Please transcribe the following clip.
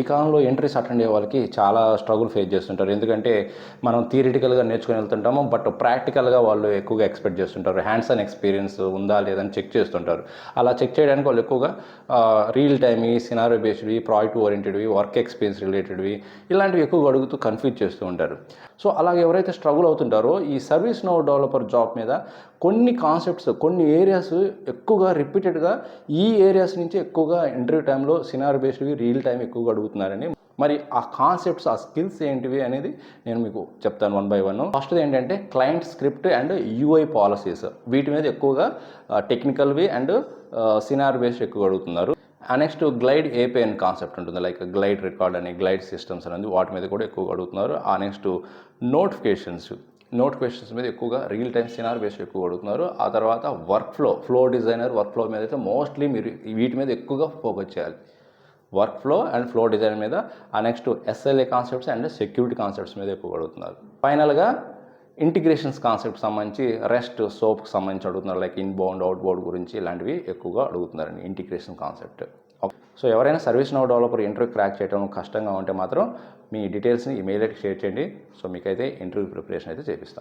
ఈ కాలంలో entries attend అయ్యే వాళ్ళకి చాలా స్ట్రగుల్ ఫేస్ చేస్తుంటారు. ఎందుకంటే మనం థియరిటికల్గా నేర్చుకుని వెళ్తుంటాము, బట్ ప్రాక్టికల్గా వాళ్ళు ఎక్కువగా ఎక్స్పెక్ట్ చేస్తుంటారు. హ్యాండ్స్ ఆన్ ఎక్స్పీరియన్స్ ఉందా లేదని చెక్ చేస్తుంటారు. అలా చెక్ చేయడానికి వాళ్ళు ఎక్కువగా రియల్ టైమ్వి, సినారియో బేస్డ్వి, ప్రాజెక్ట్ ఓరియంటెడ్వి, వర్క్ ఎక్స్పీరియన్స్ రిలేటెడ్వి ఇలాంటివి ఎక్కువగా అడుగుతూ కన్ఫ్యూజ్ చేస్తూ ఉంటారు. సో అలాగే ఎవరైతే స్ట్రగుల్ అవుతుంటారో ఈ సర్వీస్ నౌ డెవలపర్ జాబ్ మీద కొన్ని కాన్సెప్ట్స్, కొన్ని ఏరియాస్ ఎక్కువగా రిపీటెడ్గా ఈ ఏరియాస్ నుంచి ఎక్కువగా ఇంటర్వ్యూ టైంలో సినారియో బేస్డ్వి, రియల్ టైం ఎక్కువగా అడుగుతున్నారని. మరి ఆ కాన్సెప్ట్స్, ఆ స్కిల్స్ ఏంటివి అనేది నేను మీకు చెప్తాను వన్ బై వన్. ఫస్ట్ ఏంటంటే client script and UI policies. వీటి మీద ఎక్కువగా టెక్నికల్వి అండ్ సినారియో బేస్డ్ ఎక్కువగా అడుగుతున్నారు. నెక్స్ట్ గ్లైడ్ ఏపీఐ అని కాన్సెప్ట్ ఉంటుంది, లైక్ గ్లైడ్ రికార్డ్ అని, గ్లైడ్ సిస్టమ్స్ అనేది, వాటి మీద కూడా ఎక్కువగా అడుగుతున్నారు. నెక్స్ట్ నోటిఫికేషన్స్ మీద ఎక్కువగా రియల్ టైమ్ సినారియో బేస్డ్ ఎక్కువగా అడుగుతున్నారు. ఆ తర్వాత ఫ్లో డిజైనర్, వర్క్ ఫ్లో మీద అయితే మోస్ట్లీ మీరు వీటి మీద ఎక్కువగా ఫోకస్ చేయాలి. Work flow and flow design మీద. Next SLA concepts and security concepts మీద ఎక్కువగా అడుగుతున్నారు. ఫైనల్గా ఇంటిగ్రేషన్స్ కాన్సెప్ట్ సంబంధించి రెస్ట్, సోప్కి సంబంధించి అడుగుతున్నారు, లైక్ ఇన్బౌండ్, అవుట్బౌండ్ గురించి ఇలాంటివి ఎక్కువగా అడుగుతున్నారండి, ఇంటిగ్రేషన్ కాన్సెప్ట్. సో ఎవరైనా ServiceNow developer interview crack చేయడం కష్టంగా ఉంటే మాత్రం మీ డీటెయిల్స్ని ఈమెయిల్ అయితే షేర్ చేయండి. సో మీకైతే ఇంటర్వ్యూ ప్రిపరేషన్ అయితే చేపిస్తాను.